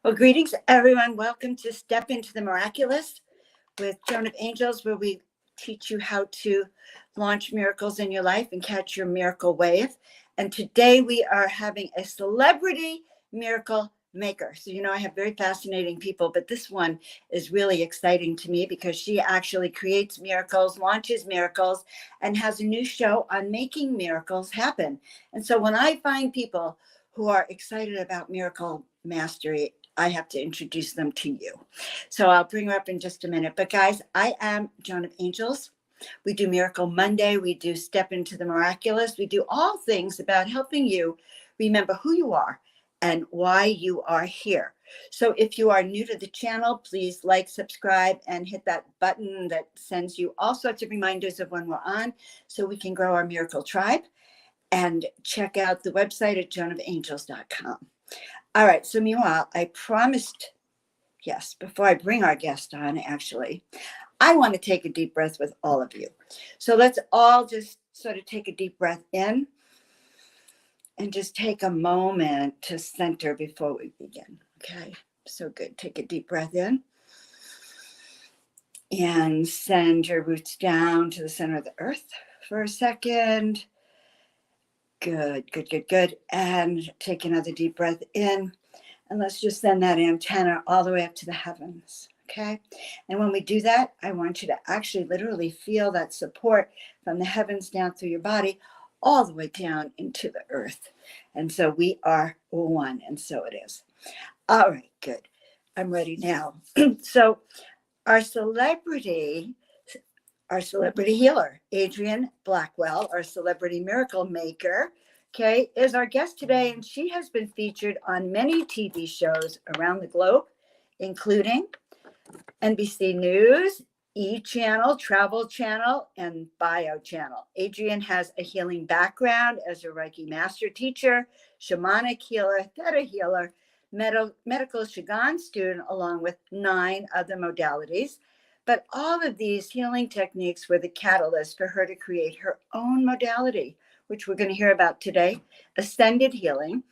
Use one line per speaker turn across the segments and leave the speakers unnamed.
Well, greetings, everyone. Welcome to Step into the Miraculous with Joan of Angels, where we teach you how to launch miracles in your life and catch your miracle wave. And today we are having a celebrity miracle maker. So, I have very fascinating people, but this one is really exciting to me because she actually creates miracles, launches miracles, and has a new show on making miracles happen. And so when I find people who are excited about miracle mastery, I have to introduce them to you. So I'll bring her up in just a minute. But guys, I am Joan of Angels. We do Miracle Monday. We do Step into the Miraculous. We do all things about helping you remember who you are and why you are here. So if you are new to the channel, please like, subscribe, and hit that button that sends you all sorts of reminders of when we're on so we can grow our miracle tribe. And check out the website at joanofangels.com. All right, so meanwhile, I promised, yes, before I bring our guest on, actually, I want to take a deep breath with all of you. So let's all just sort of take a deep breath in and just take a moment to center before we begin. Okay, so good. Take a deep breath in and send your roots down to the center of the earth for a second. Good, good, good, good. And take another deep breath in. And let's just send that antenna all the way up to the heavens. Okay. And when we do that, I want you to actually literally feel that support from the heavens down through your body, all the way down into the earth. And so we are one. And so it is. All right, good. I'm ready now. So our celebrity healer, Adrien Blackwell, our celebrity miracle maker, okay, is our guest today. And she has been featured on many TV shows around the globe, including NBC News, E! Channel, Travel Channel, and Bio Channel. Adrien has a healing background as a Reiki master teacher, shamanic healer, theta healer, medical Qigong student, along with 9 other modalities. But all of these healing techniques were the catalyst for her to create her own modality, which we're going to hear about today, Ascended Healing,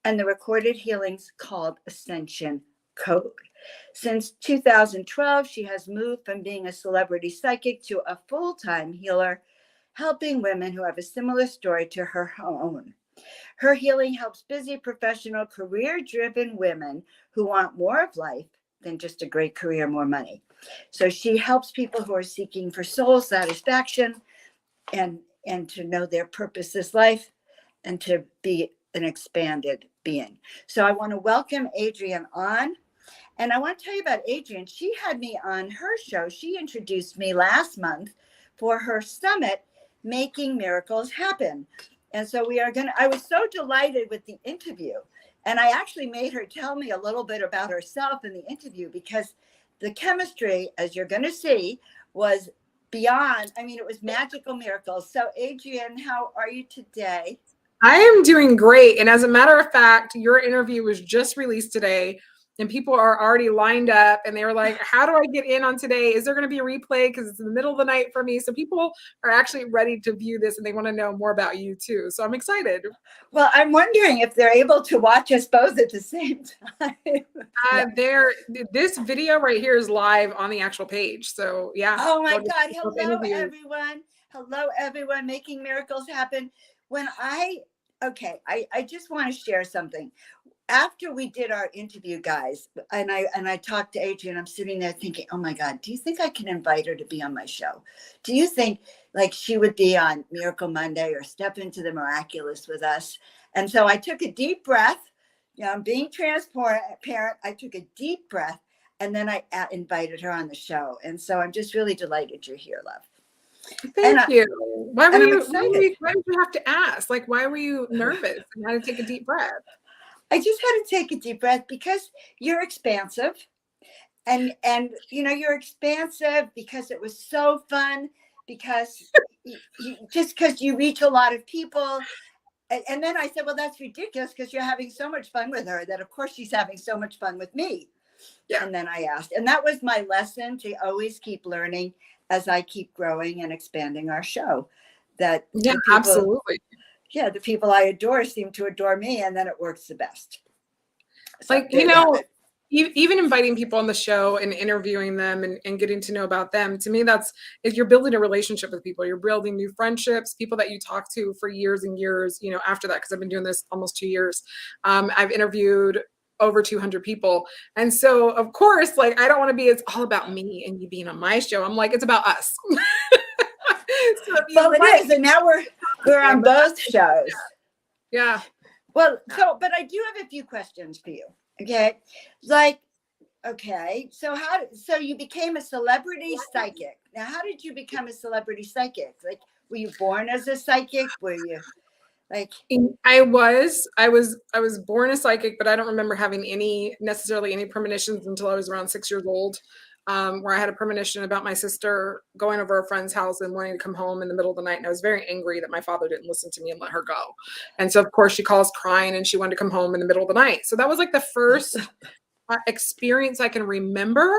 and the recorded healings called Ascension Code. Since 2012, she has moved from being a celebrity psychic to a full-time healer, helping women who have a similar story to her own. Her healing helps busy, professional, career-driven women who want more of life than just a great career, more money. So she helps people who are seeking for soul satisfaction and to know their purpose is life and to be an expanded being. So I want to welcome Adrien on. And I want to tell you about Adrien. She had me on her show. She introduced me last month for her summit, Making Miracles Happen. And so I was so delighted with the interview. And I actually made her tell me a little bit about herself in the interview because the chemistry, as you're going to see, was beyond, it was magical miracles. So Adrien, how are you today?
I am doing great. And as a matter of fact, your interview was just released today and people are already lined up and they were like, how do I get in on today? Is there going to be a replay? Because it's in the middle of the night for me. So people are actually ready to view this and they want to know more about you too. So I'm excited.
Well, I'm wondering if they're able to watch us both at the same time.
This video right here is live on the actual page. So yeah.
Oh my God. Hello, everyone. Hello, everyone. Making Miracles Happen. I just want to share something. After we did our interview, guys, and I talked to Adrien, I'm sitting there thinking, oh my God, do you think I can invite her to be on my show? Do you think like she would be on Miracle Monday or Step into the Miraculous with us? And so I took a deep breath. I'm being transparent. I took a deep breath and then I invited her on the show. And so I'm just really delighted you're here, love.
Thank you. Why did you have to ask? Like, why were you nervous and had to take a deep breath?
I just had to take a deep breath because you're expansive and you're expansive because it was so fun, because because you reach a lot of people. And then I said, well, that's ridiculous because you're having so much fun with her that of course she's having so much fun with me. Yeah. And then I asked, and that was my lesson, to always keep learning as I keep growing and expanding our show.
Absolutely.
Yeah, the people I adore seem to adore me, and then it works the best. So
like, even inviting people on the show and interviewing them and getting to know about them, to me, if you're building a relationship with people, you're building new friendships, people that you talk to for years and years, after that, because I've been doing this almost 2 years. I've interviewed over 200 people. And so of course, like, I don't want to be, it's all about me and you being on my show. I'm like, it's about us.
Well, it is. And now we're on both shows.
Yeah.
Well, but I do have a few questions for you. Okay. So you became a celebrity psychic. Now, how did you become a celebrity psychic? Like, were you born as a psychic? Were you like?
I was born a psychic, but I don't remember having necessarily any premonitions until I was around 6 years old. Where I had a premonition about my sister going over a friend's house and wanting to come home in the middle of the night. And I was very angry that my father didn't listen to me and let her go. And so, of course, she calls crying and she wanted to come home in the middle of the night. So that was like the first experience I can remember.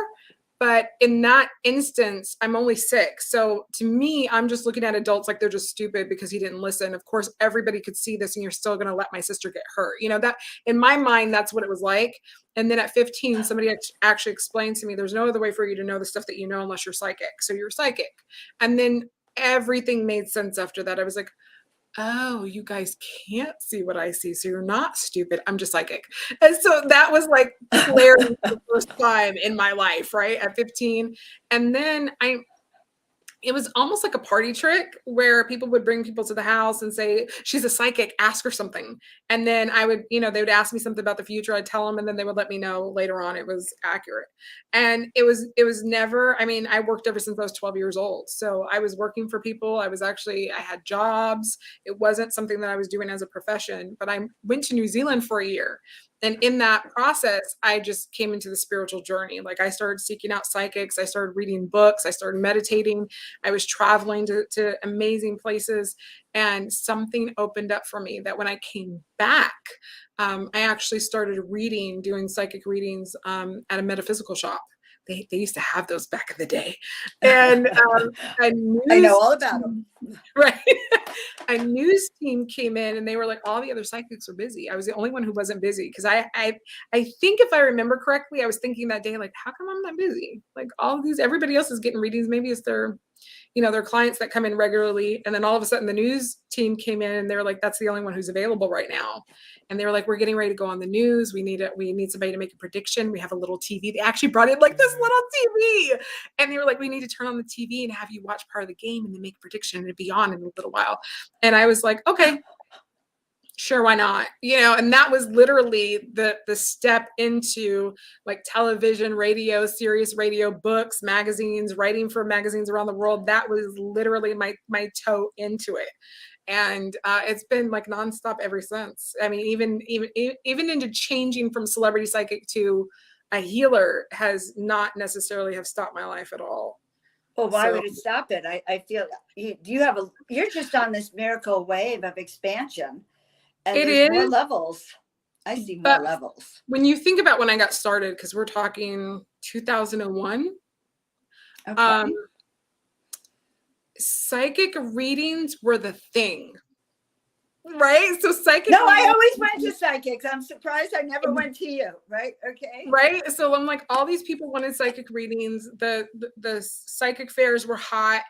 But in that instance, I'm only 6. So to me, I'm just looking at adults like they're just stupid because he didn't listen. Of course, everybody could see this and you're still going to let my sister get hurt. That in my mind, that's what it was like. And then at 15, somebody actually explained to me, there's no other way for you to know the stuff that you know unless you're psychic. So you're psychic. And then everything made sense after that. I was like, oh, you guys can't see what I see. So you're not stupid. I'm just psychic. And so that was like clarity for the first time in my life, right? At 15. And then it was almost like a party trick where people would bring people to the house and say, she's a psychic, ask her something. And then I would, they would ask me something about the future. I'd tell them, and then they would let me know later on it was accurate. And it was never, I worked ever since I was 12 years old. So I was working for people. I had jobs. It wasn't something that I was doing as a profession, but I went to New Zealand for a year. And in that process, I just came into the spiritual journey. Like, I started seeking out psychics. I started reading books. I started meditating. I was traveling to amazing places, and something opened up for me that when I came back, I actually started doing psychic readings at a metaphysical shop. They used to have those back in the day. And
I know all about them.
Right. A news team came in and they were like, all the other psychics were busy. I was the only one who wasn't busy. Because I think if I remember correctly, I was thinking that day, like, how come I'm not busy? Like, everybody else is getting readings. Maybe it's their clients that come in regularly. And then all of a sudden the news team came in and they were like, that's the only one who's available right now. And they were like, we're getting ready to go on the news. We need somebody to make a prediction. We have a little TV. They actually brought in like this little TV. And they were like, we need to turn on the TV and have you watch part of the game and then make a prediction and it'd be on in a little while. And I was like, okay, sure, why not? And that was literally the step into like television, radio, serious radio, books, magazines, writing for magazines around the world. That was literally my toe into it. And it's been like nonstop ever since. Even into changing from celebrity psychic to a healer has not necessarily have stopped my life at all.
Well, why would it stop it? I feel you're just on this miracle wave of expansion. And there's more levels. I see more levels.
When you think about when I got started, because we're talking 2001, okay. Psychic readings were the thing, right? So psychic.
No, I always went to psychics. I'm surprised I never went to you, right? Okay.
Right. So I'm like, all these people wanted psychic readings. The psychic fairs were hot.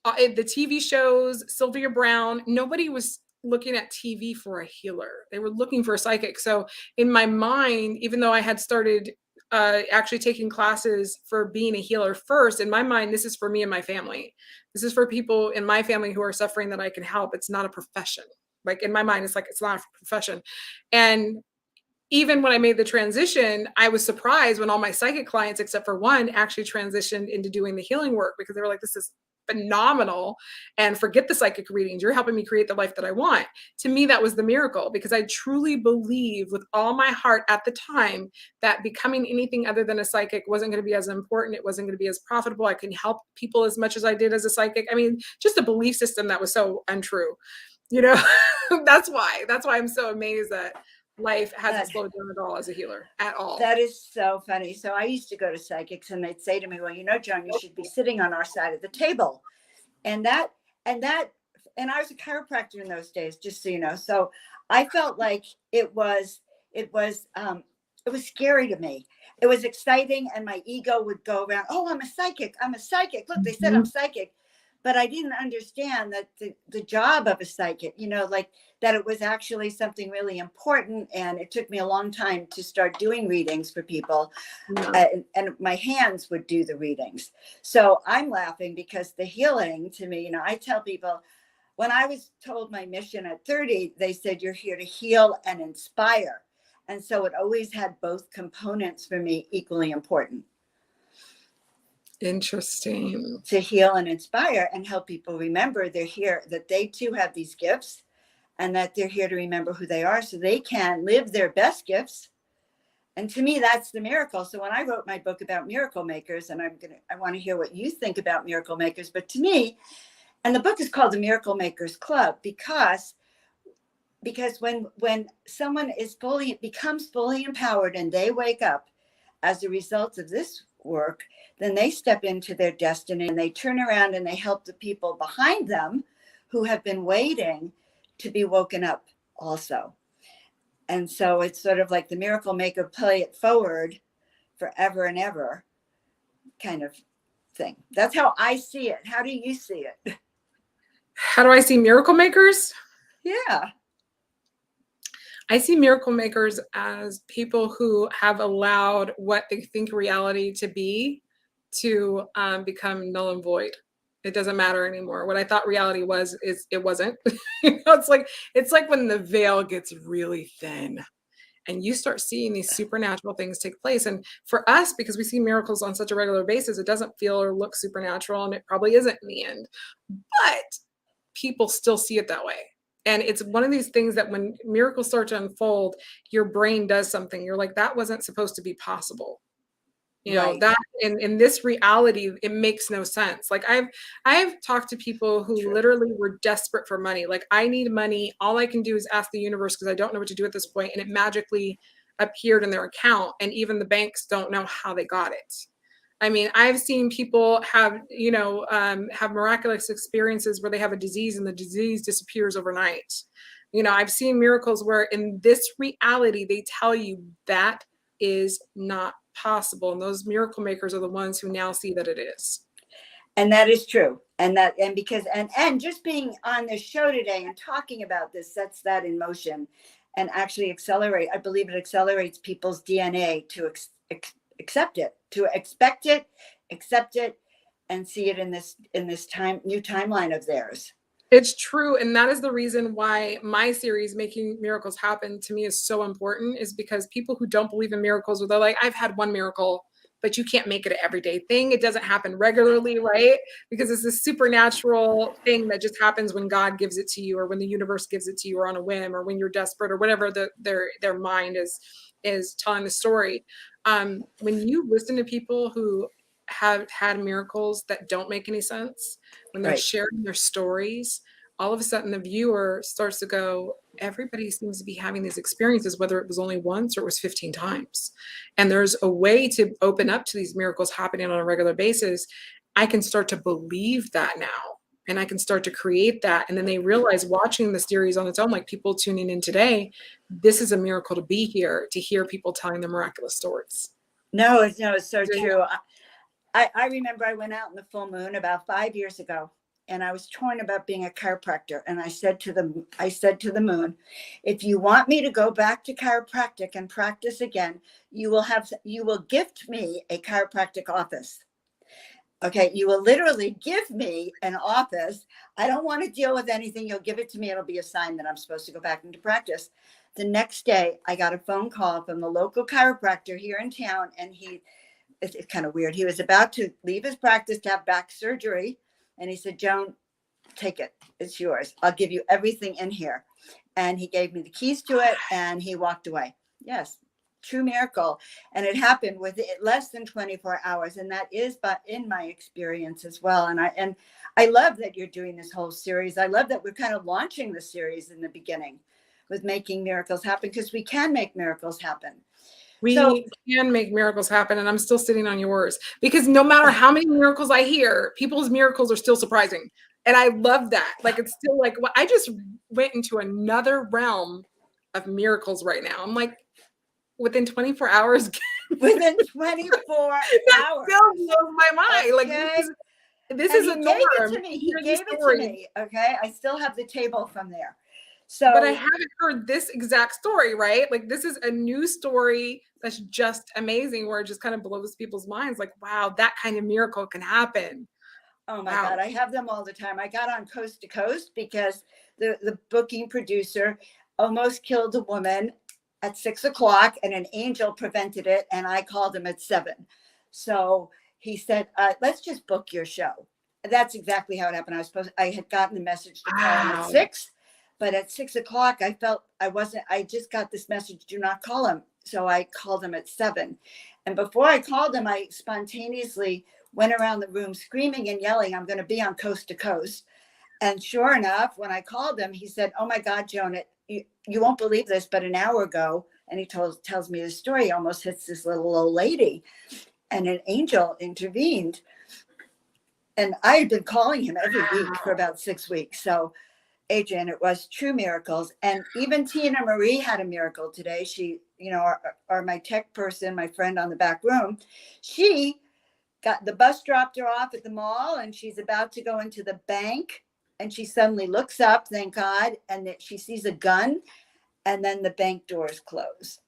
The TV shows, Sylvia Brown, nobody was looking at TV for a healer. They were looking for a psychic. So in my mind, even though I had started actually taking classes for being a healer first, in my mind, this is for me and my family. This is for people in my family who are suffering that I can help. It's not a profession. Like, in my mind, it's like, it's not a profession. And even when I made the transition, I was surprised when all my psychic clients, except for one, actually transitioned into doing the healing work, because they were like, this is phenomenal, and forget the psychic readings. You're helping me create the life that I want. To me, that was the miracle, because I truly believe with all my heart at the time that becoming anything other than a psychic wasn't going to be as important. It wasn't going to be as profitable. I couldn't help people as much as I did as a psychic. Just a belief system that was so untrue. That's why I'm so amazed that life hasn't slowed down at all as a healer at all.
That is so funny. So I used to go to psychics and they'd say to me, well, Joan, you should be sitting on our side of the table. And I was a chiropractor in those days, just so you know. So I felt like it was it was scary to me. It was exciting, and my ego would go around, oh, I'm a psychic. I'm a psychic. Look, they said I'm psychic. But I didn't understand that the job of a psychic, like that it was actually something really important. And it took me a long time to start doing readings for people. And my hands would do the readings. So I'm laughing because the healing to me, I tell people, when I was told my mission at 30, they said, you're here to heal and inspire. And so it always had both components for me equally important.
Interesting.
To heal and inspire and help people remember they're here, that they too have these gifts, and that they're here to remember who they are so they can live their best gifts. And to me, that's the miracle. So when I wrote my book about miracle makers, and I want to hear what you think about miracle makers, but to me, and the book is called The Miracle Makers Club, because when someone becomes fully empowered and they wake up as a result of this work, then they step into their destiny and they turn around and they help the people behind them who have been waiting to be woken up also. And so it's sort of like the miracle maker play it forward forever and ever kind of thing. That's how I see it. How do you see it?
How do I see miracle makers?
Yeah.
I see miracle makers as people who have allowed what they think reality to be to become null and void. It doesn't matter anymore. What I thought reality was, it wasn't. It's like when the veil gets really thin and you start seeing these supernatural things take place. And for us, because we see miracles on such a regular basis, it doesn't feel or look supernatural, and it probably isn't in the end. But people still see it that way. And it's one of these things that when miracles start to unfold, your brain does something. You're like, that wasn't supposed to be possible.
Right.
That in this reality, it makes no sense. Like I've talked to people who
True.
literally were desperate for money. Like, I need money. All I can do is ask the universe because I don't know what to do at this point. And it magically appeared in their account. And even the banks don't know how they got it. I mean, I've seen people have miraculous experiences where they have a disease and the disease disappears overnight. I've seen miracles where in this reality, they tell you that is not possible. And those miracle makers are the ones who now see that it is.
And that is true. And just being on this show today and talking about this sets that in motion and actually I believe it accelerates people's DNA to accept it, to expect it, accept it, and see it in this new timeline of theirs.
It's true. And that is the reason why my series, Making Miracles Happen, to me is so important, is because people who don't believe in miracles, they're like, I've had one miracle, but you can't make it an everyday thing. It doesn't happen regularly, right? Because it's a supernatural thing that just happens when God gives it to you, or when the universe gives it to you, or on a whim, or when you're desperate, or whatever their mind is telling the story. When you listen to people who have had miracles that don't make any sense, when they're
Right.
sharing their stories, all of a sudden the viewer starts to go, everybody seems to be having these experiences, whether it was only once or it was 15 times. And there's a way to open up to these miracles happening on a regular basis. I can start to believe that now, and I can start to create that. And then they realize, watching the series on its own, like people tuning in today, this is a miracle to be here, to hear people telling their miraculous stories.
No, it's so true. I remember I went out in the full moon about 5 years ago, and I was torn about being a chiropractor. And I said to the moon, if you want me to go back to chiropractic and practice again, you will gift me a chiropractic office. Okay, you will literally give me an office. I don't want to deal with anything. You'll give it to me. It'll be a sign that I'm supposed to go back into practice. The next day, I got a phone call from the local chiropractor here in town, and it's kind of weird. He was about to leave his practice to have back surgery. And he said, Joan, take it. It's yours. I'll give you everything in here. And he gave me the keys to it, and he walked away. Yes, true miracle. And it happened with less than 24 hours. And that is in my experience as well. And I love that you're doing this whole series. I love that we're kind of launching the series in the beginning with Making Miracles Happen, because we can make miracles happen.
We can make miracles happen, and I'm still sitting on yours, because no matter how many miracles I hear, people's miracles are still surprising. And I love that. Like, it's still like, I just went into another realm of miracles right now. I'm like, within 24 hours.
Within 24
That
hours.
still blows my mind. Like
Okay.
this
And
is
he
a
gave
norm.
it to me. He
Hear these
gave it to
stories.
me. Okay. I still have the table from there.
But I
So,
haven't heard this exact story, right? Like this is a new story that's just amazing, where it just kind of blows people's minds. Like, wow, that kind of miracle can happen.
oh my
Wow.
God, I have them all the time. I got on Coast to Coast because the booking producer almost killed a woman at 6 o'clock, and an angel prevented it. And I called him at 7. So he said, let's just book your show. And that's exactly how it happened. I had gotten the message to call him at
Wow.
6, but at 6 o'clock, I felt I just got this message, do not call him. So I called him at 7. And before I called him, I spontaneously went around the room screaming and yelling, I'm going to be on Coast to Coast. And sure enough, when I called him, he said, oh my God, Joan, you won't believe this, but an hour ago, and he tells me the story, almost hits this little old lady, and an angel intervened. And I had been calling him every week for about 6 weeks. So, Adrien, it was true miracles. And even Tina Marie had a miracle today. She, or my tech person, my friend on the back room, she got the bus dropped her off at the mall, and she's about to go into the bank, and she suddenly looks up, thank God, and that she sees a gun, and then the bank doors close.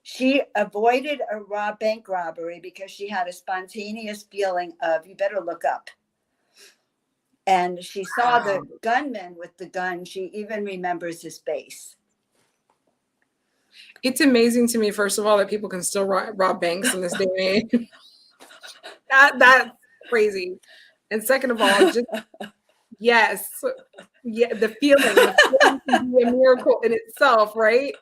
She avoided a bank robbery because she had a spontaneous feeling of, you better look up. And she saw the gunman with the gun. She even remembers his face.
It's amazing to me, first of all, that people can still rob banks in this day and age. That's crazy. And second of all, just yes, yeah, the feeling can be a miracle in itself, right?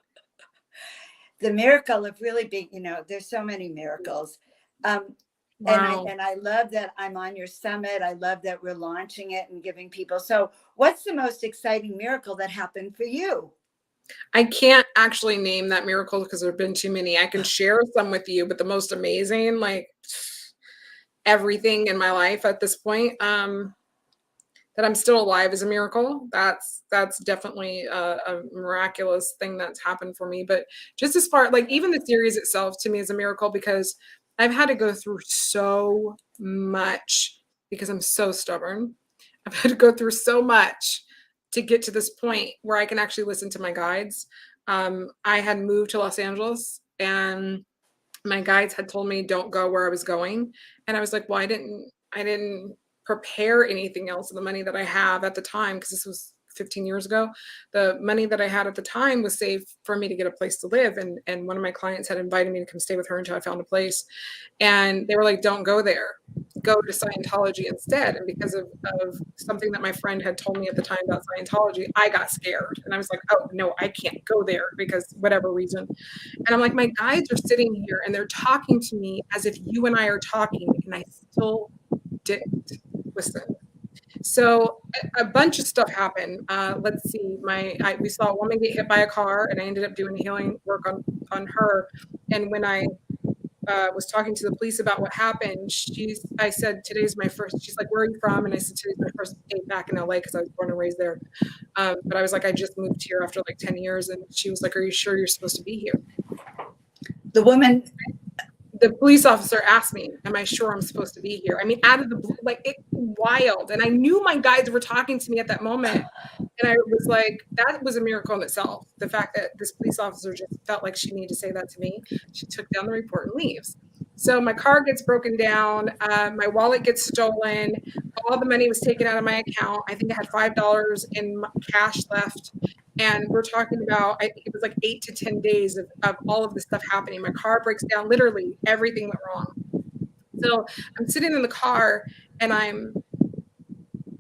The miracle of really being, there's so many miracles.
Wow.
And I love that I'm on your summit. I love that we're launching it and giving people. So what's the most exciting miracle that happened for you?
I can't actually name that miracle because there have been too many. I can share some with you, but the most amazing, like everything in my life at this point, that I'm still alive is a miracle. That's definitely a miraculous thing that's happened for me. But just as far, like even the series itself to me is a miracle, because I've had to go through so much because I'm so stubborn. I've had to go through so much to get to this point where I can actually listen to my guides. I had moved to Los Angeles, and my guides had told me don't go where I was going. And I was like, well, I didn't prepare anything else of the money that I have at the time, because this was 15 years ago. The money that I had at the time was saved for me to get a place to live. And one of my clients had invited me to come stay with her until I found a place. And they were like, don't go there. Go to Scientology instead. And because of something that my friend had told me at the time about Scientology, I got scared. And I was like, oh, no, I can't go there because whatever reason. And I'm like, my guides are sitting here and they're talking to me as if you and I are talking, and I still didn't listen. So a bunch of stuff happened. Let's see. We saw a woman get hit by a car, and I ended up doing healing work on her. And when I was talking to the police about what happened, I said, today's my first. She's like, where are you from? And I said, today's my first day back in LA because I was born and raised there. But I was like, I just moved here after like 10 years. And she was like, are you sure you're supposed to be here? The police officer asked me, am I sure I'm supposed to be here? I mean, out of the blue, like, it wild. And I knew my guides were talking to me at that moment. And I was like, that was a miracle in itself. The fact that this police officer just felt like she needed to say that to me. She took down the report and leaves. So my car gets broken down. My wallet gets stolen. All the money was taken out of my account. I think I had $5 in cash left. And we're talking about, it was like 8 to 10 days of all of this stuff happening. My car breaks down. Literally everything went wrong. So I'm sitting in the car, and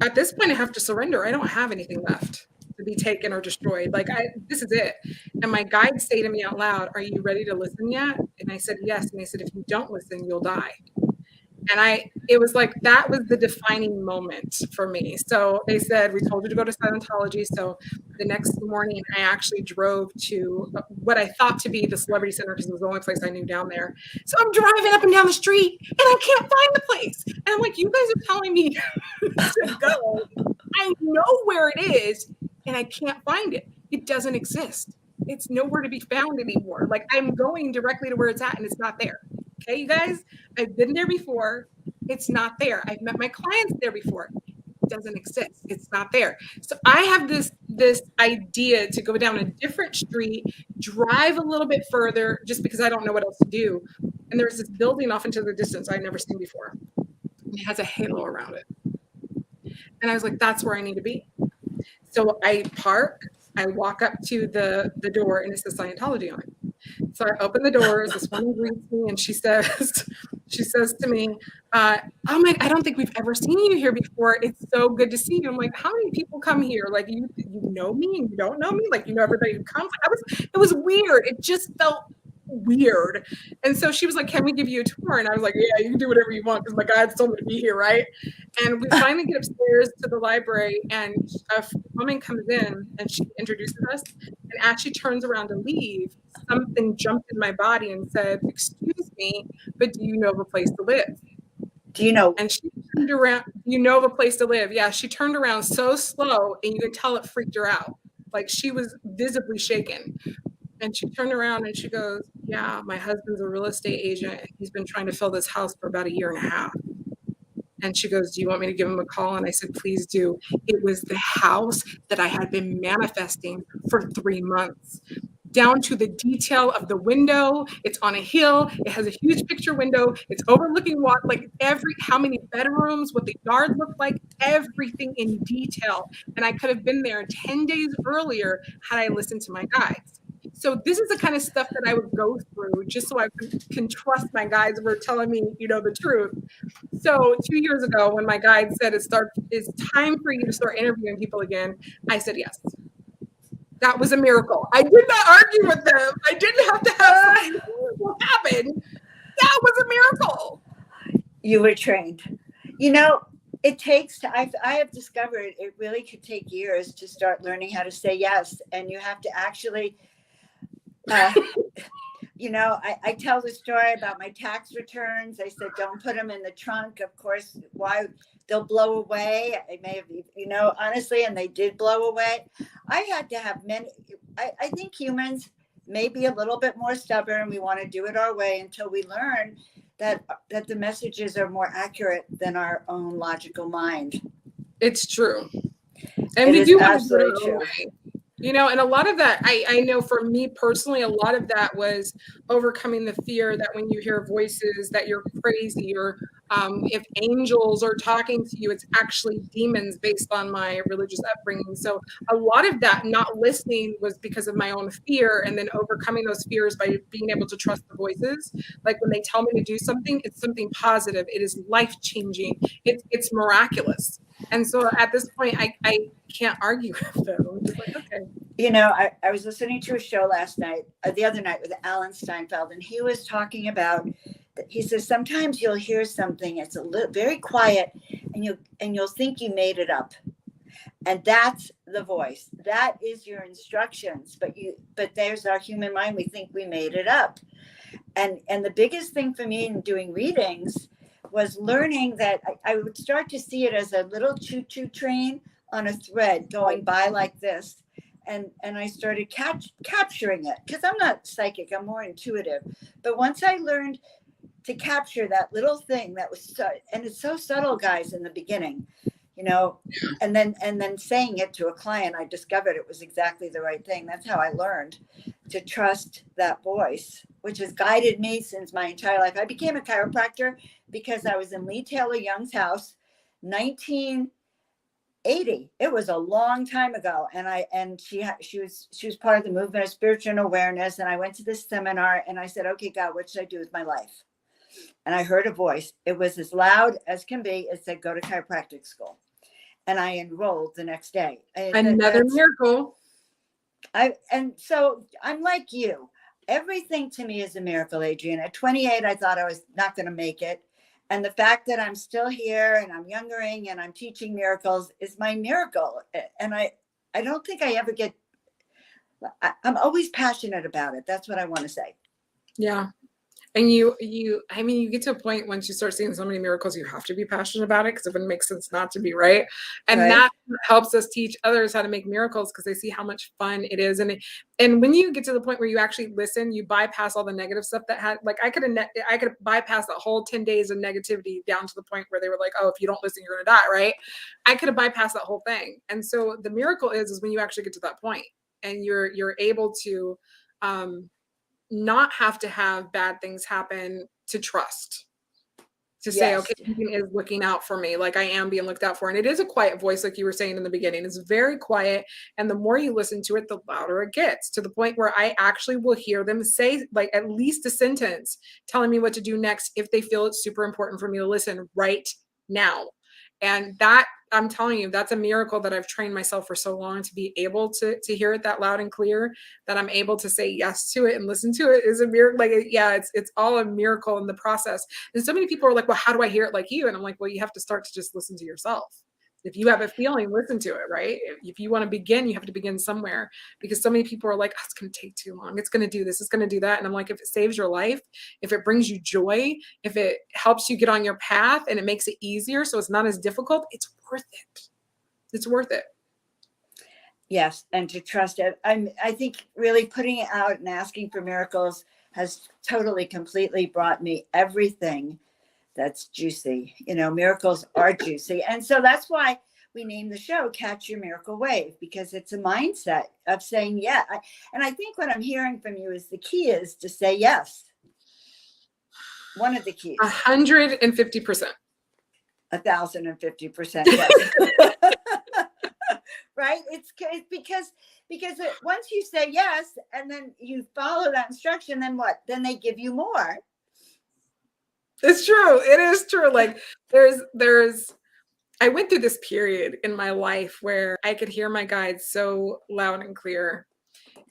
at this point I have to surrender. I don't have anything left to be taken or destroyed. Like this is it. And my guides say to me out loud, are you ready to listen yet? And I said, yes. And they said, if you don't listen, you'll die. And it was like, that was the defining moment for me. So they said, we told you to go to Scientology. So the next morning I actually drove to what I thought to be the Celebrity Center, because it was the only place I knew down there. So I'm driving up and down the street and I can't find the place. And I'm like, you guys are telling me to go. I know where it is and I can't find it. It doesn't exist. it's nowhere to be found anymore. Like I'm going directly to where it's at and it's not there. Okay, you guys, I've been there before. It's not there. I've met my clients there before. It doesn't exist. It's not there. So I have this idea to go down a different street, drive a little bit further, just because I don't know what else to do. And there's this building off into the distance I'd never seen before. It has a halo around it. And I was like, that's where I need to be. So I park, I walk up to the door, and it says Scientology on it. So I open the doors, this woman greets me, and she says to me, oh my, I don't think we've ever seen you here before. It's so good to see you. I'm like, how many people come here? Like you know me and you don't know me? Like, you know everybody who comes? It was weird. It just felt weird. And so she was like, can we give you a tour? And I was like, yeah, you can do whatever you want because my guide's told me to be here, right? And we finally get upstairs to the library, and a woman comes in and she introduces us, and as she turns around to leave, something jumped in my body and said, excuse me, but do you know of a place to live?
Do you know?
And she turned around, you know of a place to live? Yeah, she turned around so slow, and you could tell it freaked her out. Like she was visibly shaken. And she turned around and she goes, yeah, my husband's a real estate agent. And he's been trying to fill this house for about 1.5 years. And she goes, do you want me to give him a call? And I said, please do. It was the house that I had been manifesting for 3 months, down to the detail of the window. It's on a hill. It has a huge picture window. It's overlooking water, like how many bedrooms, what the yard looked like, everything in detail. And I could have been there 10 days earlier had I listened to my guides. So this is the kind of stuff that I would go through just so I can trust my guides were telling me, the truth. So 2 years ago, when my guide said it's time for you to start interviewing people again, I said yes. That was a miracle. I did not argue with them. I didn't have to have something happen. That was a miracle.
You were trained. It takes to, I have discovered it really could take years to start learning how to say yes. And you have to actually, I tell the story about my tax returns. I said, don't put them in the trunk. Of course, why? They'll blow away. I may have, honestly, and they did blow away. I had to have I think humans may be a little bit more stubborn. We want to do it our way until we learn that the messages are more accurate than our own logical mind.
It's true. And we do want to do it our way. And a lot of that, I know for me personally, a lot of that was overcoming the fear that when you hear voices that you're crazy, or if angels are talking to you, it's actually demons based on my religious upbringing. So a lot of that not listening was because of my own fear, and then overcoming those fears by being able to trust the voices. Like when they tell me to do something, it's something positive. It is life-changing. It's miraculous. And so at this point, I can't argue with them. I'm just like, okay.
I was listening to a show the other night with Alan Steinfeld, and he was talking about, he says, sometimes you'll hear something, it's very quiet, and you'll think you made it up. And that's the voice. That is your instructions. But there's our human mind. We think we made it up. And the biggest thing for me in doing readings was learning that I would start to see it as a little choo-choo train on a thread going by like this. And I started capturing it, because I'm not psychic, I'm more intuitive. But once I learned to capture that little thing that was and it's so subtle, guys, in the beginning, and then saying it to a client, I discovered it was exactly the right thing. That's how I learned to trust that voice, which has guided me since my entire life. I became a chiropractor because I was in Lee Taylor Young's house, 1980. It was a long time ago. And she was part of the movement of spiritual awareness. And I went to this seminar and I said, okay, God, what should I do with my life? And I heard a voice. It was as loud as can be. It said, go to chiropractic school. And I enrolled the next day.
Another miracle.
And so I'm like you. Everything to me is a miracle, Adrien. At 28, I thought I was not going to make it. And the fact that I'm still here and I'm youngering and I'm teaching miracles is my miracle. And I don't think I ever I'm always passionate about it. That's what I want to say.
Yeah. And I mean, you get to a point once you start seeing so many miracles, you have to be passionate about it because it wouldn't make sense not to be, right? And
Right.
that helps us teach others how to make miracles because they see how much fun it is. And when you get to the point where you actually listen, you bypass all the negative stuff that had, like I could bypass that whole 10 days of negativity down to the point where they were like, oh, if you don't listen, you're gonna die, right? I could have bypassed that whole thing. And so the miracle is when you actually get to that point and you're able to not have to have bad things happen to trust, to say,
Yes.
okay, something is looking out for me, like I am being looked out for. And it is a quiet voice, like you were saying in the beginning. It's very quiet. And the more you listen to it, the louder it gets, to the point where I actually will hear them say like at least a sentence telling me what to do next if they feel it's super important for me to listen right now. And that, I'm telling you, that's a miracle that I've trained myself for so long to be able to hear it that loud and clear, that I'm able to say yes to it and listen to it is a miracle. Like, yeah, it's all a miracle in the process. And so many people are like, well, how do I hear it like you? And I'm like, well, you have to start to just listen to yourself. If you have a feeling, listen to it, right? If you want to begin, you have to begin somewhere, because so many people are like, oh, it's going to take too long. It's going to do this. It's going to do that. And I'm like, if it saves your life, if it brings you joy, if it helps you get on your path and it makes it easier so it's not as difficult, it's worth it. It's worth it.
Yes. And to trust it. I think really putting it out and asking for miracles has totally, completely brought me everything that's juicy. You know, miracles are juicy. And so that's why we named the show Catch Your Miracle Wave, because it's a mindset of saying, yeah. And I think what I'm hearing from you is the key is to say yes. One of the keys.
150%.
1,050%. Yes. Right? It's because once you say yes and then you follow that instruction, then what? Then they give you more.
It's true. It is true. Like I went through this period in my life where I could hear my guides so loud and clear.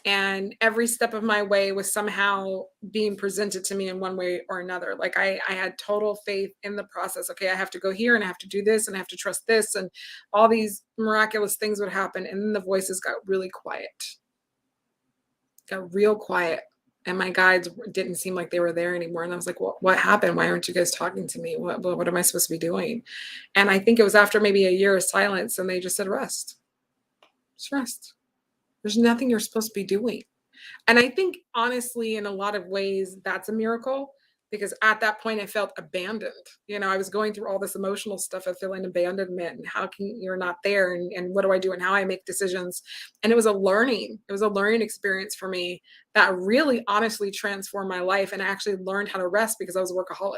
And every step of my way was somehow being presented to me in one way or another. Like I had total faith in the process. Okay, I have to go here and I have to do this and I have to trust this, and all these miraculous things would happen. And then the voices got really quiet, got real quiet. And my guides didn't seem like they were there anymore. And I was like, well, what happened? Why aren't you guys talking to me? What am I supposed to be doing? And I think it was after maybe a year of silence, and they just said, rest. Just rest. There's nothing you're supposed to be doing. And I think, honestly, in a lot of ways, that's a miracle, because at that point I felt abandoned. You know, I was going through all this emotional stuff of feeling abandonment and how can you're not there, and what do I do and how I make decisions. And it was a learning experience for me that really honestly transformed my life. And I actually learned how to rest because I was a workaholic.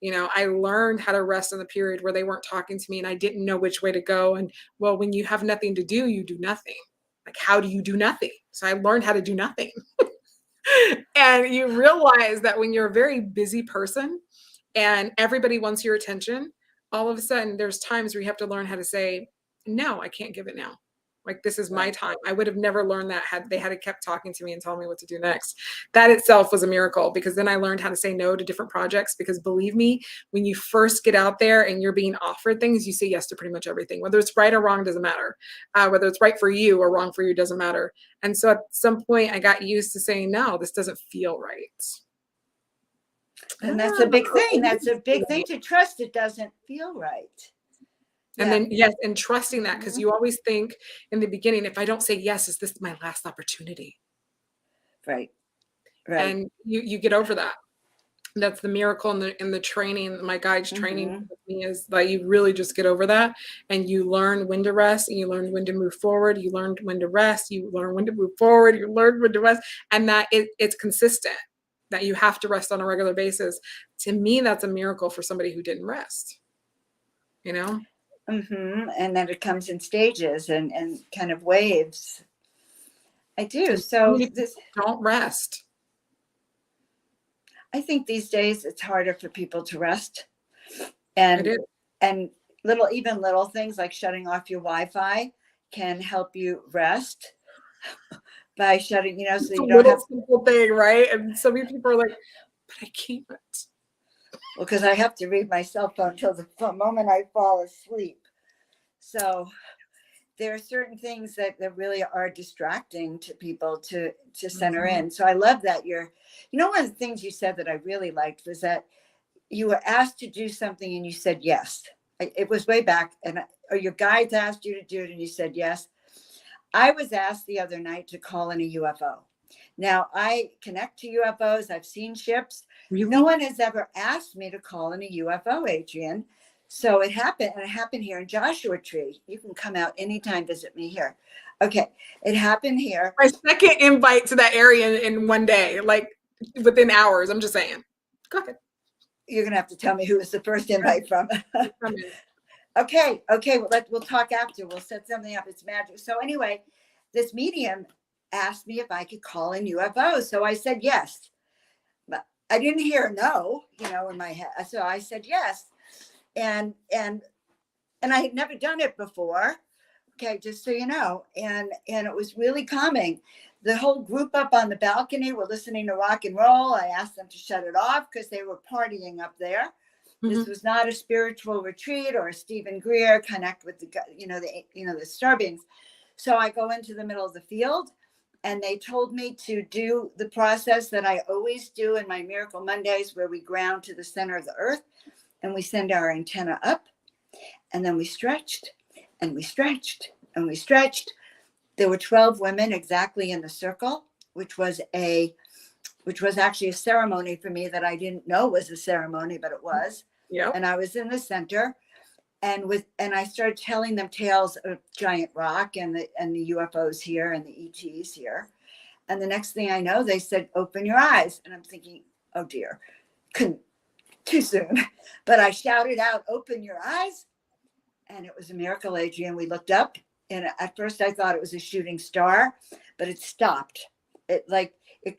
You know, I learned how to rest in the period where they weren't talking to me and I didn't know which way to go. And well, when you have nothing to do, you do nothing. Like, how do you do nothing? So I learned how to do nothing. And you realize that when you're a very busy person and everybody wants your attention, all of a sudden there's times where you have to learn how to say, no, I can't give it now. Like, this is my time. I would have never learned that had they had kept talking to me and telling me what to do next. That itself was a miracle, because then I learned how to say no to different projects. Because believe me, when you first get out there and you're being offered things, you say yes to pretty much everything. Whether it's right or wrong doesn't matter. Whether it's right for you or wrong for you doesn't matter. And so at some point I got used to saying, no, this doesn't feel right.
And that's a big thing. That's a big thing, to trust it doesn't feel right.
And then, yes, and trusting that, because you always think in the beginning, if I don't say yes, is this my last opportunity?
Right.
And you get over that. That's the miracle in the training. My guide's training with me is that you really just get over that, and you learn when to rest, and you learn when to move forward. You learn when to rest. You learn when to move forward. You learn when to rest, and that it's consistent. That you have to rest on a regular basis. To me, that's a miracle for somebody who didn't rest. You know.
And then it comes in stages and kind of waves. I do. So this,
don't rest.
I think these days it's harder for people to rest, and little things like shutting off your Wi-Fi can help you rest by shutting, you know, so you don't have
simple thing, right? And so many people are like, but I can't.
Well, because I have to read my cell phone till the moment I fall asleep. So there are certain things that really are distracting to people to center in. So I love that one of the things you said that I really liked was that you were asked to do something and you said yes. It was way back, or your guides asked you to do it and you said yes. I was asked the other night to call in a UFO. Now, I connect to UFOs. I've seen ships.
Really?
No one has ever asked me to call in a UFO, Adrien. So it happened, and it happened here in Joshua Tree. You can come out anytime, visit me here. Okay, it happened here.
My second invite to that area in one day, like within hours. I'm just saying. Go ahead.
You're gonna have to tell me who was the first invite from. Okay. We'll talk after. We'll set something up. It's magic. So anyway, this medium asked me if I could call in UFOs. So I said yes. But I didn't hear no, in my head. So I said yes. And I had never done it before. Okay, just so you know. And it was really calming. The whole group up on the balcony were listening to rock and roll. I asked them to shut it off because they were partying up there. This was not a spiritual retreat or a Stephen Greer connect with the star beings. So I go into the middle of the field, and they told me to do the process that I always do in my Miracle Mondays, where we ground to the center of the earth and we send our antenna up, and then we stretched and we stretched and we stretched. There were 12 women exactly in the circle, which was actually a ceremony for me that I didn't know was a ceremony, but it was.
Yeah.
And I was in the center, and I started telling them tales of giant rock and the UFOs here and the ETs here. And the next thing I know, they said, "Open your eyes." And I'm thinking, oh dear, too soon. But I shouted out, "Open your eyes." And it was a miracle, Adrien. We looked up, and at first I thought it was a shooting star, but it stopped. It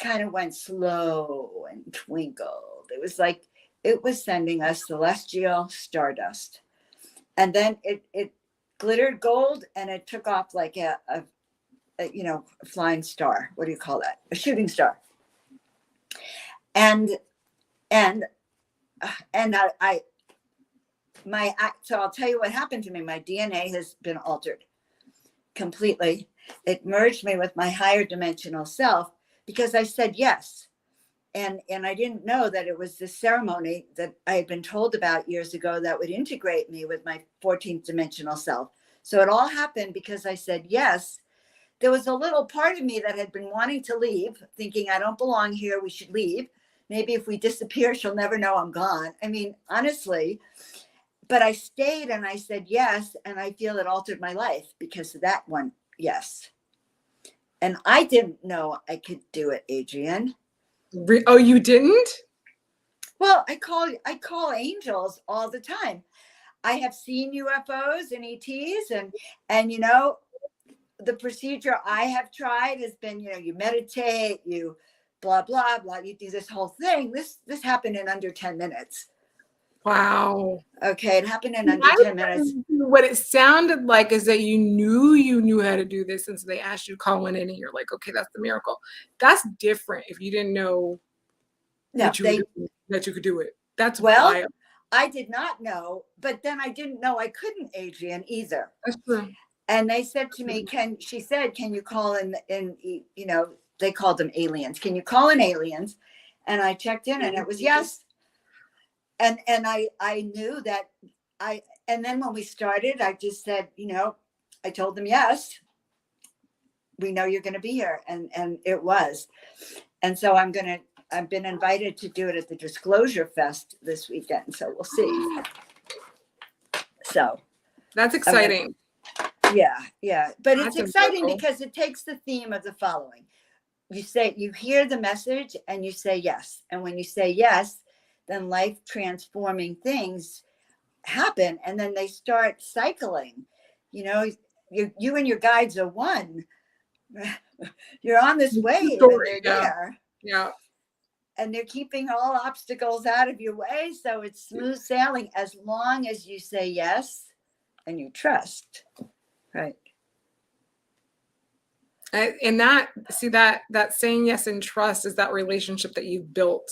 kind of went slow and twinkled. It was like it was sending us celestial stardust. And then it glittered gold, and it took off like a flying star. What do you call that? A shooting star. So I'll tell you what happened to me. My DNA has been altered completely. It merged me with my higher dimensional self because I said yes. And I didn't know that it was this ceremony that I had been told about years ago that would integrate me with my 14th dimensional self. So it all happened because I said yes. There was a little part of me that had been wanting to leave, thinking I don't belong here. We should leave. Maybe if we disappear, she'll never know I'm gone. I mean, honestly, but I stayed and I said yes. And I feel it altered my life because of that one yes. And I didn't know I could do it, Adrien.
Oh, you didn't?
Well, I call angels all the time. I have seen UFOs and ETs, and the procedure I have tried has been, you meditate, you blah blah blah, you do this whole thing. This happened in under 10 minutes.
Wow.
Okay, it happened in under 10 minutes.
What it sounded like is that you knew how to do this, and so they asked you to call one in, and you're like, okay, that's the miracle. That's different if you didn't know that you could do it. That's wild.
I did not know, but then I didn't know I couldn't, Adrien, either.
That's true.
And they said to me, can you call in, they called them aliens. Can you call in aliens? And I checked in and it was yes. And I knew that and then when we started, I just said, I told them, yes, we know you're going to be here. And it was. And so I've been invited to do it at the Disclosure Fest this weekend. So we'll see. So
that's exciting.
Yeah. But it's exciting because it takes the theme of the following. You hear the message and you say yes. And when you say yes, then life transforming things happen. And then they start cycling. You and your guides are one. You're on this wave.
Yeah.
And they're keeping all obstacles out of your way. So it's smooth sailing as long as you say yes and you trust. Right.
And that saying yes and trust is that relationship that you've built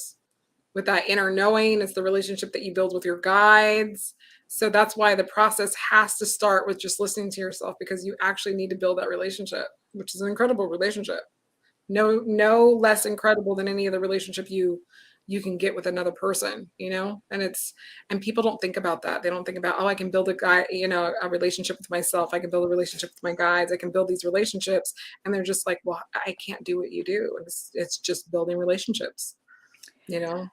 with that inner knowing. It's the relationship that you build with your guides. So that's why the process has to start with just listening to yourself, because you actually need to build that relationship, which is an incredible relationship. No less incredible than any other relationship you can get with another person, you know? And people don't think about that. They don't think about, oh, I can build a relationship with myself. I can build a relationship with my guides. I can build these relationships. And they're just like, well, I can't do what you do. It's just building relationships, you know?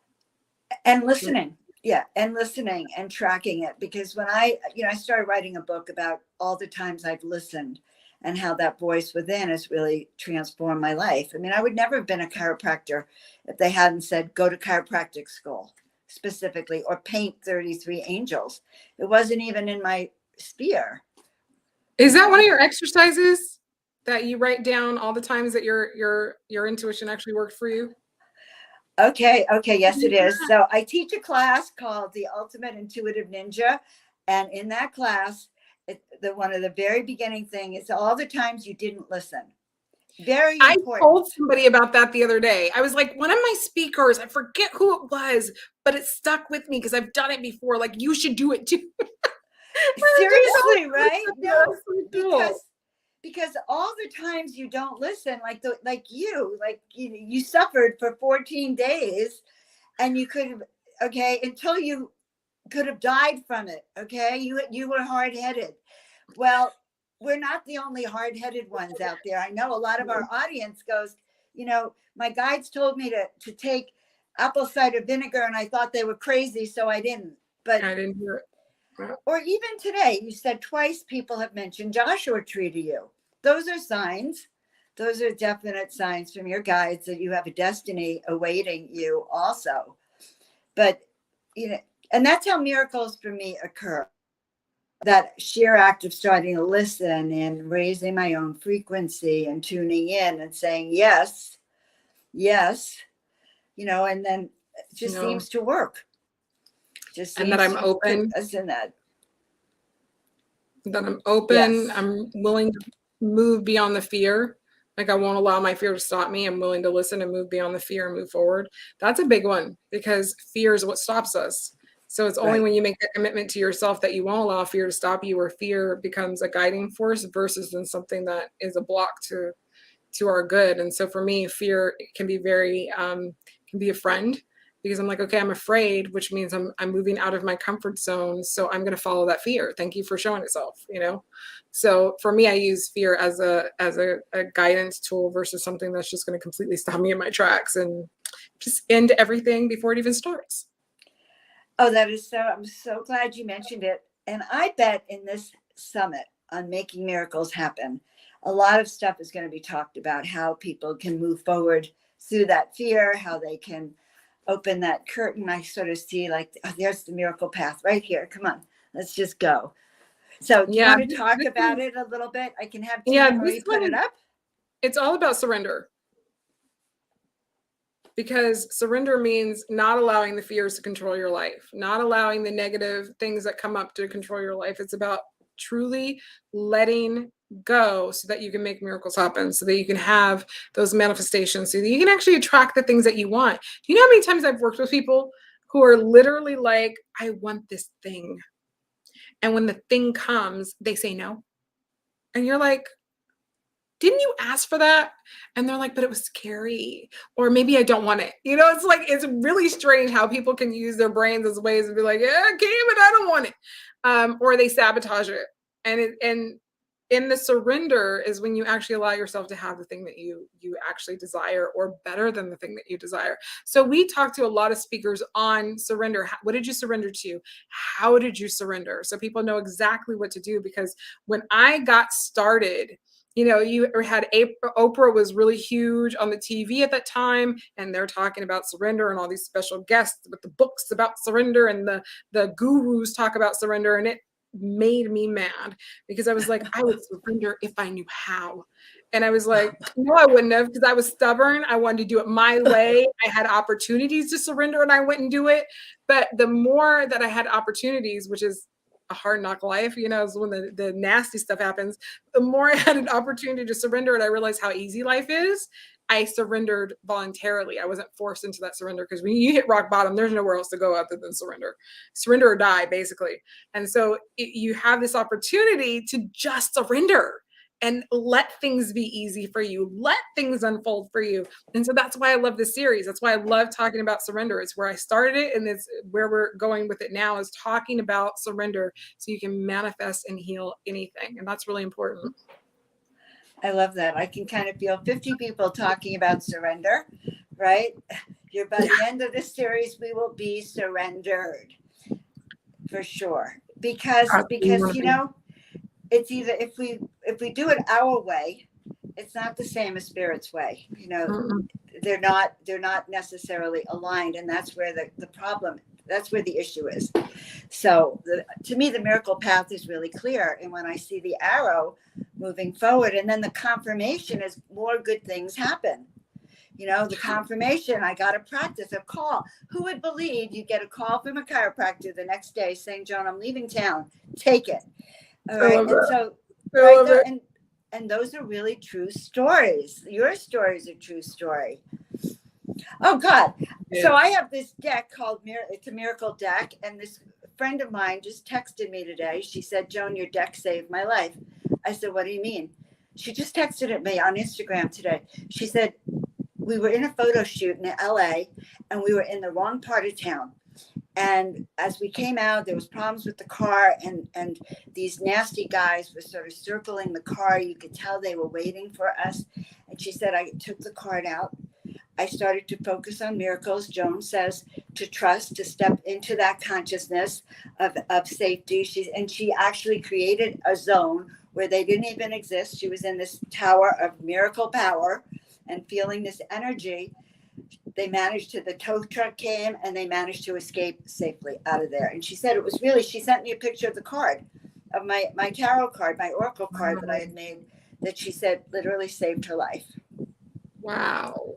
And listening. Yeah. And listening and tracking it. Because when I started writing a book about all the times I've listened and how that voice within has really transformed my life. I mean, I would never have been a chiropractor if they hadn't said, go to chiropractic school specifically, or paint 33 angels. It wasn't even in my sphere.
Is that one of your exercises that you write down all the times that your intuition actually worked for you?
Okay. Yes, it is. So I teach a class called the Ultimate Intuitive Ninja. And in that class, one of the very beginning thing is all the times you didn't listen. Very important.
I told somebody about that the other day. I was like, one of my speakers, I forget who it was, but it stuck with me because I've done it before. Like, you should do it too.
Seriously, right? No,
cool.
because all the times you don't listen, like you suffered for 14 days and you could have, until you could have died from it. Okay. You were hard-headed. Well, we're not the only hard-headed ones out there. I know a lot of our audience goes, my guides told me to take apple cider vinegar and I thought they were crazy, so I didn't. But
I didn't hear it.
Or even today, you said twice people have mentioned Joshua Tree to you. Those are signs. Those are definite signs from your guides that you have a destiny awaiting you also. But, and that's how miracles for me occur. That sheer act of starting to listen and raising my own frequency and tuning in and saying, yes, and then it just seems to work.
And that I'm open.
That
I'm open.
Yes.
I'm willing to move beyond the fear. Like, I won't allow my fear to stop me. I'm willing to listen and move beyond the fear and move forward. That's a big one, because fear is what stops us. So it's only when you make that commitment to yourself that you won't allow fear to stop you, where fear becomes a guiding force versus than something that is a block to our good. And so for me, fear can be can be a friend, because I'm like, okay, I'm afraid, which means I'm moving out of my comfort zone. So I'm going to follow that fear. Thank you for showing itself, So for me, I use fear as a guidance tool versus something that's just going to completely stop me in my tracks and just end everything before it even starts.
Oh, I'm so glad you mentioned it. And I bet in this summit on Making Miracles Happen, a lot of stuff is going to be talked about, how people can move forward through that fear, how they can open that curtain. I sort of see there's the miracle path right here. Come on, let's just go. So do you want to talk about it a little bit? I can have Tina Marie put it up.
It's all about surrender. Because surrender means not allowing the fears to control your life, not allowing the negative things that come up to control your life. It's about truly letting go so that you can make miracles happen, so that you can have those manifestations, so that you can actually attract the things that you want. Do you know how many times I've worked with people who are literally like, I want this thing. And when the thing comes, they say no. And you're like, didn't you ask for that? And they're like, but it was scary. Or maybe I don't want it. It's really strange how people can use their brains as ways to be like, yeah, I can, but I don't want it. Or they sabotage it. And in the surrender is when you actually allow yourself to have the thing that you actually desire, or better than the thing that you desire. So we talked to a lot of speakers on surrender. What did you surrender to? How did you surrender? So people know exactly what to do, because when I got started, you had Oprah was really huge on the TV at that time, and they're talking about surrender, and all these special guests with the books about surrender, and the gurus talk about surrender, and it made me mad, because I was like, I would surrender if I knew how. And I was like, no, I wouldn't have, because I was stubborn. I wanted to do it my way. I had opportunities to surrender and I wouldn't do it. But the more that I had opportunities, which is a hard knock life, is when the nasty stuff happens, the more I had an opportunity to surrender, and I realized how easy life is. I surrendered voluntarily. I wasn't forced into that surrender, because when you hit rock bottom, there's nowhere else to go other than surrender or die, basically. And so you have this opportunity to just surrender and let things be easy for you, let things unfold for you. And so that's why I love this series. That's why I love talking about surrender. It's where I started it, and it's where we're going with it now, is talking about surrender so you can manifest and heal anything. And that's really important.
I love that. I can kind of feel 50 people talking about surrender, right? By the end of this series, we will be surrendered for sure. Because you know, it's either if we do it our way, it's not the same as Spirit's way. You know, they're not necessarily aligned, and that's where the problem. That's where the issue is. So to me, the miracle path is really clear. And when I see the arrow moving forward, and then the confirmation is more good things happen. You know, the confirmation, I got a practice, a call. Who would believe you get a call from a chiropractor the next day saying, Joan, I'm leaving town. Take it. All right. And so right there, and those are really true stories. Your story is a true story. Oh God. Yeah. So I have this deck called it's a miracle deck. And this friend of mine just texted me today. She said, Joan, your deck saved my life. I said, what do you mean? She just texted at me on Instagram today. She said, we were in a photo shoot in LA and we were in the wrong part of town. And as we came out, there was problems with the car, and these nasty guys were sort of circling the car. You could tell they were waiting for us. And she said, I took the card out. I started to focus on miracles. Joan says to trust, to step into that consciousness of safety. She actually created a zone where they didn't even exist. She was in this tower of miracle power and feeling this energy. They managed the tow truck came and they managed to escape safely out of there. And she said it was really, she sent me a picture of the card, of my tarot card, my oracle card that I had made, that she said literally saved her life.
Wow.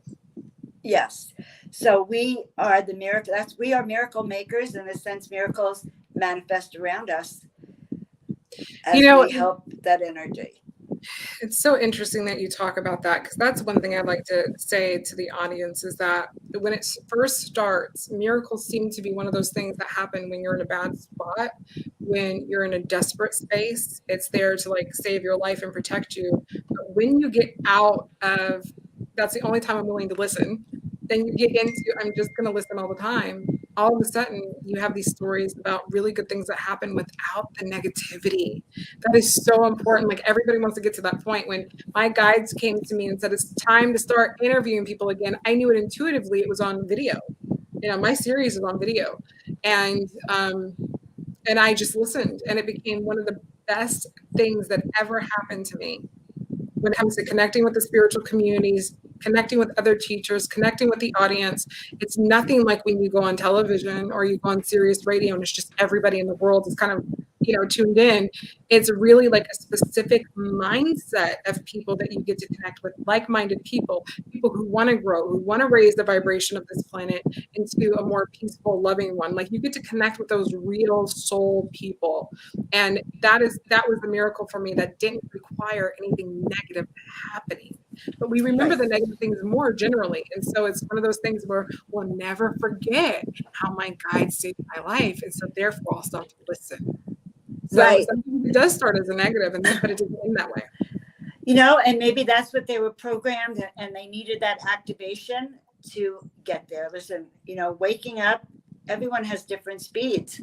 Yes. So we are the miracle. We are miracle makers. In a sense, miracles manifest around us as we help that energy.
It's so interesting that you talk about that, because that's one thing I'd like to say to the audience, is that when it first starts, miracles seem to be one of those things that happen when you're in a bad spot, when you're in a desperate space. It's there to like save your life and protect you. But when you get out of, that's the only time I'm willing to listen, then you get into, I'm just going to listen all the time. All of a sudden, you have these stories about really good things that happen without the negativity. That is so important. Like, everybody wants to get to that point. When my guides came to me and said, it's time to start interviewing people again, I knew it intuitively. It was on video. You know, my series is on video. And I just listened, and it became one of the best things that ever happened to me when it comes to connecting with the spiritual communities, connecting with other teachers, connecting with the audience. It's nothing like when you go on television or you go on Sirius radio and it's just everybody in the world is kind of, you know, tuned in. It's really like a specific mindset of people that you get to connect with, like-minded people who want to grow, who want to raise the vibration of this planet into a more peaceful, loving one. Like, you get to connect with those real soul people. And that was the miracle for me, that didn't require anything negative happening. But we remember the negative things more generally. And so it's one of those things where we'll never forget how my guide saved my life. And so therefore I'll start to listen. So sometimes it does start as a negative, but it doesn't end that way.
You know, and maybe that's what they were programmed, and they needed that activation to get there. Listen, you know, waking up, everyone has different speeds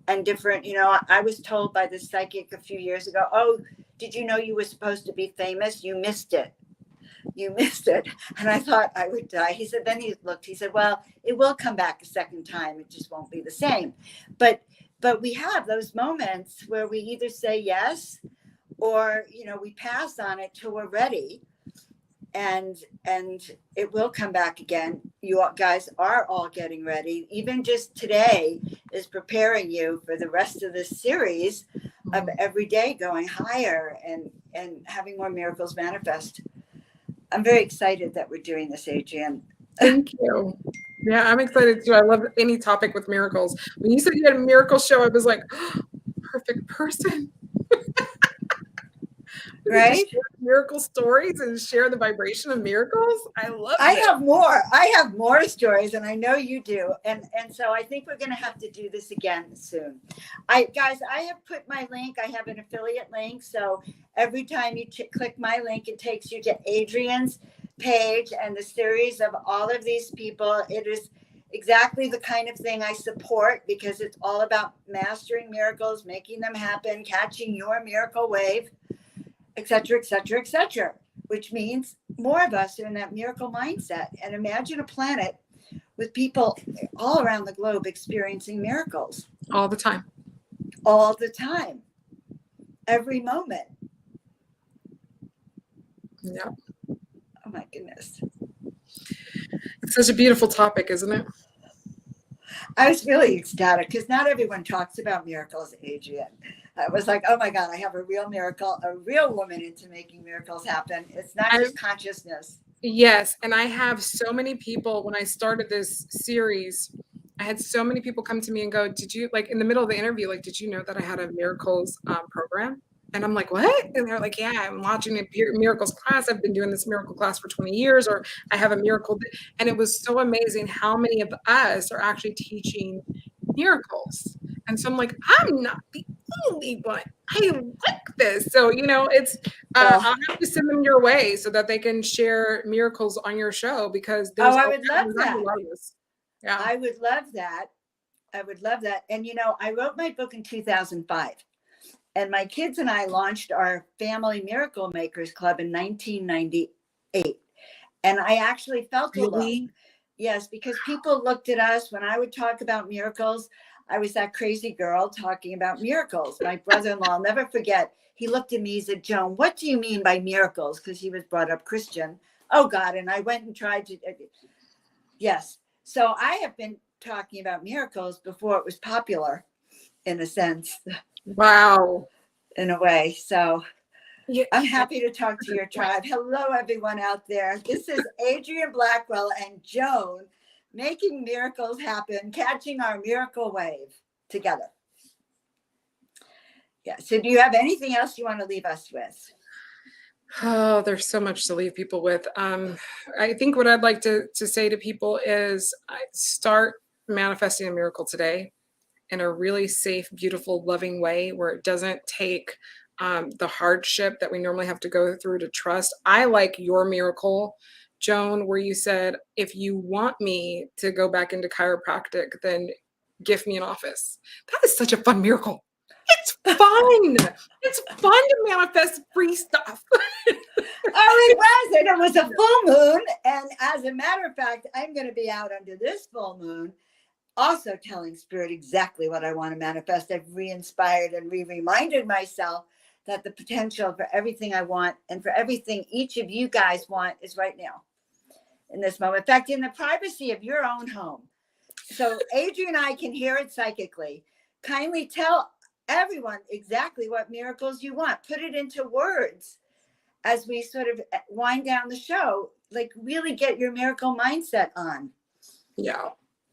and different, you know, I was told by this psychic a few years ago, oh, did you know you were supposed to be famous? You missed it. You missed it. And I thought I would die. He said, then he looked, he said, well, it will come back a second time. It just won't be the same. But we have those moments where we either say yes, or, you know, we pass on it till we're ready, and it will come back again. You guys are all getting ready. Even just today is preparing you for the rest of this series of every day going higher and having more miracles manifest. I'm very excited that we're doing this, Adrien.
Thank you. Yeah, I'm excited too. I love any topic with miracles. When you said you had a miracle show, I was like, oh, perfect person.
right?
share miracle stories and share the vibration of miracles. I love
I
it.
have more. I have more stories, and I know you do. And so I think we're going to have to do this again soon. Guys, I have put my link. I have an affiliate link. So every time you click my link, it takes you to Adrien's page and the series of all of these people. It is exactly the kind of thing I support because it's all about mastering miracles, making them happen, catching your miracle wave, et cetera, et cetera, et cetera, which means more of us are in that miracle mindset. And imagine a planet with people all around the globe experiencing miracles
All the time.
all the time, every moment.
Yeah.
Oh my goodness.
It's such a beautiful topic, isn't it?
I was really ecstatic because not everyone talks about miracles, Adrien. I was like, oh my God, I have a real miracle, a real woman into making miracles happen. It's not just consciousness.
Yes. And I have so many people, when I started this series, I had so many people come to me and go, did you, like in the middle of the interview, like, did you know that I had a miracles program? And I'm like, what? And they're like, yeah, I'm watching a miracles class. I've been doing this miracle class for 20 years, or I have a miracle. And it was so amazing how many of us are actually teaching miracles. And so I'm like, I'm not the only one. I like this. So, it's, I'll have to send them your way so that they can share miracles on your show, because there's
I would love that.
Yeah.
I would love that. I would love that. And, I wrote my book in 2005. And my kids and I launched our Family Miracle Makers Club in 1998. And I actually felt alone. Yes, because people looked at us when I would talk about miracles. I was that crazy girl talking about miracles. My brother-in-law, I'll never forget, he looked at me, he said, Joan, what do you mean by miracles? Because he was brought up Christian. Oh, God. And I went and tried to, yes. So I have been talking about miracles before it was popular, in a sense.
Wow.
In a way. So
yeah.
I'm happy to talk to your tribe. Hello, everyone out there. This is Adrien Blackwell and Joan making miracles happen, catching our miracle wave together. Yeah. So do you have anything else you want to leave us with?
Oh, there's so much to leave people with. I think what I'd like to say to people is start manifesting a miracle today in a really safe, beautiful, loving way where it doesn't take the hardship that we normally have to go through to trust. I like your miracle, Joan, where you said, if you want me to go back into chiropractic, then give me an office. That is such a fun miracle. It's fun. It's fun to manifest free stuff.
Oh, it was. And it was a full moon. And as a matter of fact, I'm going to be out under this full moon, also telling Spirit exactly what I want to manifest. I've re-inspired and re-reminded myself that the potential for everything I want and for everything each of you guys want is right now, in this moment. In fact, in the privacy of your own home. So Adrien and I can hear it psychically. Kindly tell everyone exactly what miracles you want. Put it into words as we sort of wind down the show. Like, really get your miracle mindset on.
Yeah.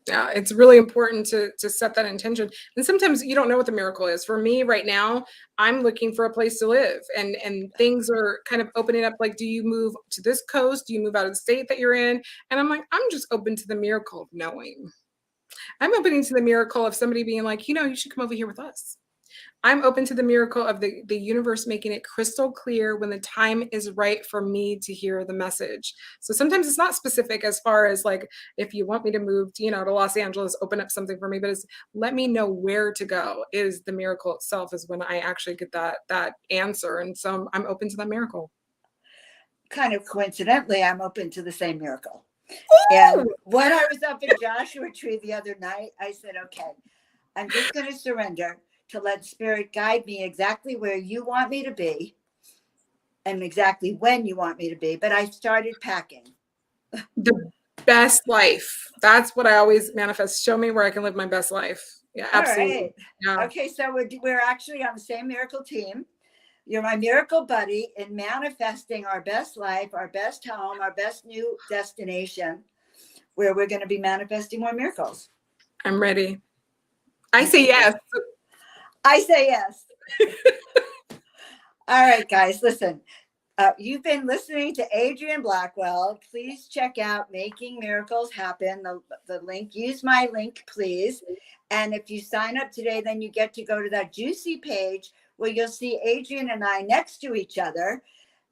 Yeah, it's really important to set that intention. And sometimes you don't know what the miracle is. For me right now, I'm looking for a place to live, and things are kind of opening up. Like, do you move to this coast? Do you move out of the state that you're in? And I'm like, I'm just open to the miracle of knowing. I'm opening to the miracle of somebody being like, you should come over here with us. I'm open to the miracle of the universe making it crystal clear when the time is right for me to hear the message. So sometimes it's not specific as far as like, if you want me to move to, to Los Angeles, open up something for me, but it's let me know where to go is the miracle itself, is when I actually get that answer. And so I'm open to that miracle.
Kind of coincidentally, I'm open to the same miracle.
Ooh!
And when I was up in Joshua Tree the other night, I said, okay, I'm just going to surrender to let Spirit guide me exactly where you want me to be and exactly when you want me to be. But I started packing.
The best life. That's what I always manifest. Show me where I can live my best life. Yeah, absolutely.
All right.
Yeah.
Okay, so we're actually on the same miracle team. You're my miracle buddy in manifesting our best life, our best home, our best new destination, where we're going to be manifesting more miracles.
I'm ready. I say yes.
I say yes. All right, guys, listen. You've been listening to Adrien Blackwell. Please check out Making Miracles Happen. The link, use my link, please. And if you sign up today, then you get to go to that juicy page where you'll see Adrien and I next to each other.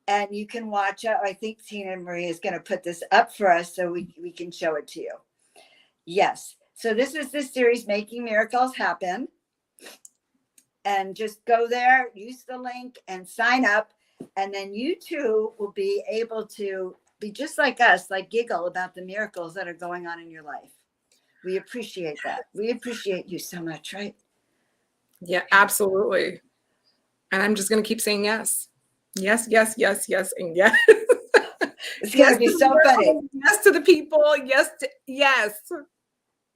And you can watch it. I think Tina Marie is going to put this up for us so we can show it to you. Yes. So this is the series, Making Miracles Happen. And just go there, use the link and sign up. And then you too will be able to be just like us, like giggle about the miracles that are going on in your life. We appreciate that. We appreciate you so much, right?
Yeah, absolutely. And I'm just going to keep saying yes. Yes, yes, yes, yes, and yes.
It's going to be so funny.
Yes to the people. Yes to yes.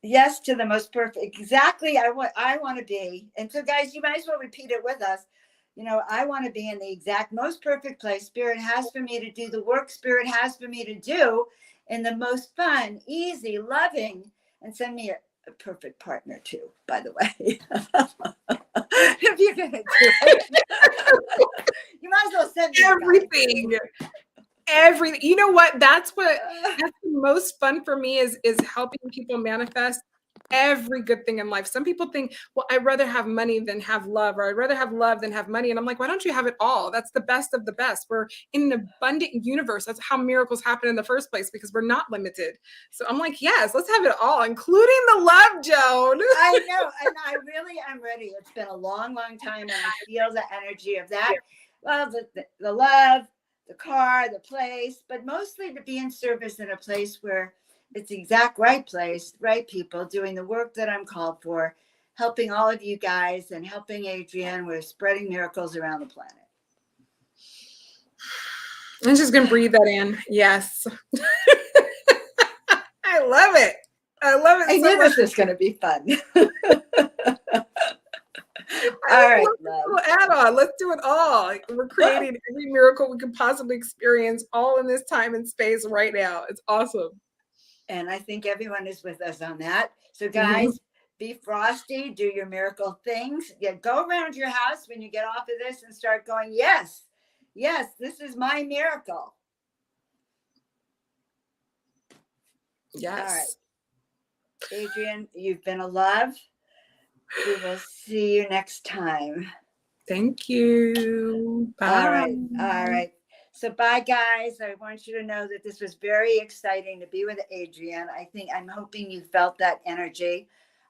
Yes to the most perfect. Exactly. I want to be. And so, guys, you might as well repeat it with us. You know, I want to be in the exact most perfect place Spirit has for me to do the work Spirit has for me to do in the most fun, easy, loving, and send me a perfect partner too, by the way. If you're going to do it, you might as well send me
everything. Everything. You know what? That's the most fun for me is helping people manifest every good thing in life. Some people think, well, I'd rather have money than have love, or I'd rather have love than have money. And I'm like, why don't you have it all? That's the best of the best. We're in an abundant universe. That's how miracles happen in the first place, because we're not limited. So I'm like, yes, let's have it all, including the love, Joan.
I know. And I really am ready. It's been a long, long time. And I feel the energy of that. Well, the love, the car, the place, but mostly to be in service in a place where it's the exact right place, right people, doing the work that I'm called for, helping all of you guys and helping Adrien with spreading miracles around the planet.
I'm just going to breathe that in. Yes. I love it. I love it.
I knew this was going to be fun. All right, love.
Add on. Let's do it all. We're creating every miracle we can possibly experience all in this time and space right now. It's awesome.
And I think everyone is with us on that. So guys, be frosty, do your miracle things. Go around your house when you get off of this and start going, yes, yes, this is my miracle.
Yes.
All right. Adrien, you've been a love. We will see you next time.
Thank you. Bye.
All right. All right. So bye, guys. I want you to know that this was very exciting to be with Adrien. I'm hoping you felt that energy.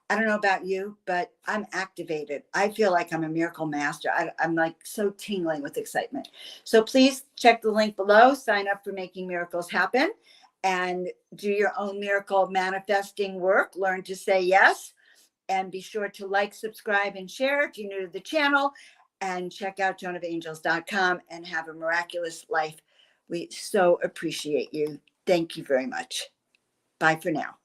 I don't know about you, but I'm activated. I feel like I'm a miracle master. I'm like so tingling with excitement. So please check the link below. Sign up for Making Miracles Happen and do your own miracle manifesting work. Learn to say yes. And be sure to like, subscribe, and share if you're new to the channel. And check out joanofangels.com and have a miraculous life. We so appreciate you. Thank you very much. Bye for now.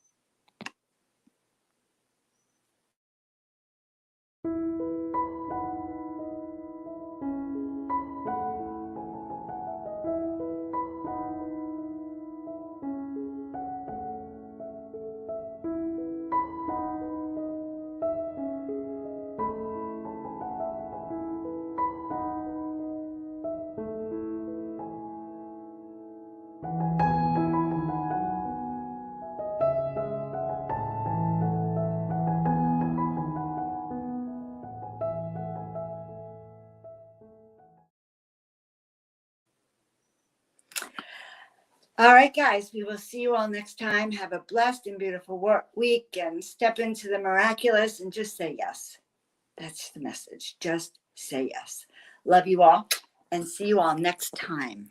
All right, guys, we will see you all next time. Have a blessed and beautiful week and step into the miraculous and just say yes. That's the message. Just say yes. Love you all and see you all next time.